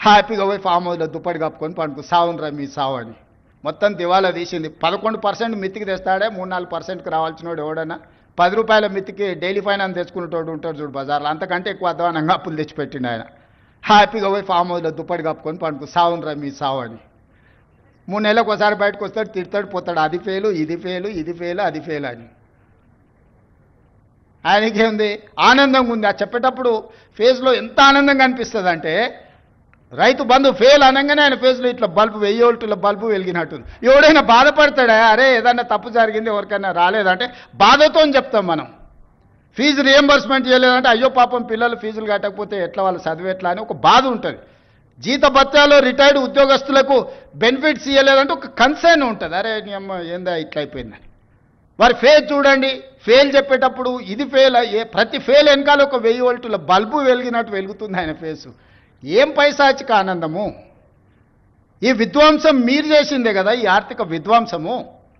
హ్యాపీగా పోయి ఫామ్ హౌస్లో దుప్పటి కప్పుకొని పండుకు సావునరా మీ సావు అని మొత్తం దివాలా తీసింది. 11% మిత్తికి తెస్తాడే, 3-4%కి రావాల్సినోడు ఎవడన్నా 10 రూపాయల మిత్తికి డైలీ ఫైనాన్స్ తెచ్చుకునేటోడు ఉంటాడు చూడు బజార్లో, అంతకంటే ఎక్కువ అధ్వానంగా అప్పులు తెచ్చిపెట్టిండు ఆయన. హ్యాపీగా పోయి ఫామ్ హౌస్లో దుప్పటి కప్పుకొని పండుకు సావునరా మీ సావు అని 3 నెలలకు ఒకసారి బయటకు వస్తాడు, తిడతాడు, పోతాడు, అది ఫెయిలు, ఇది ఫెయిలు, ఇది ఫెయిలు, అది ఫెయిల్ అని. ఆయనకేముంది, ఆనందంగా ఉంది. ఆ చెప్పేటప్పుడు ఫేస్లో ఎంత ఆనందంగా అనిపిస్తుంది అంటే, రైతు బంధు ఫెయిల్ అనగానే ఆయన ఫేస్లో ఇట్లా బల్బు 1000 వోల్టుల బల్బు వెలిగినట్టుంది. ఎవడైనా బాధపడతాడా, అరే ఏదన్నా తప్పు జరిగింది ఎవరికైనా రాలేదంటే బాధతో చెప్తాం మనం. ఫీజు రియంబర్స్మెంట్ చేయలేదంటే అయ్యో పాపం పిల్లలు ఫీజులు కట్టకపోతే ఎట్లా వాళ్ళు చదివేట్లా అని ఒక బాధ ఉంటుంది. జీతభత్యాలు రిటైర్డ్ ఉద్యోగస్తులకు బెనిఫిట్స్ ఇవ్వలేదంటే ఒక కన్సర్న్ ఉంటుంది, అరే నీ అమ్మ ఏందా ఇట్లా అయిపోయిందని. వారి ఫెయిల్ చూడండి, ఫెయిల్ చెప్పేటప్పుడు ఇది ఫెయిల్, ప్రతి ఫెయిల్ వెనకాల ఒక 1000 వోల్టుల బల్బు వెలిగినట్టు వెలుగుతుంది ఆయన ఫేసు. ఏం పైశాచిక ఆనందము! ఈ విధ్వంసం మీరు చేసిందే కదా, ఈ ఆర్థిక విధ్వంసము.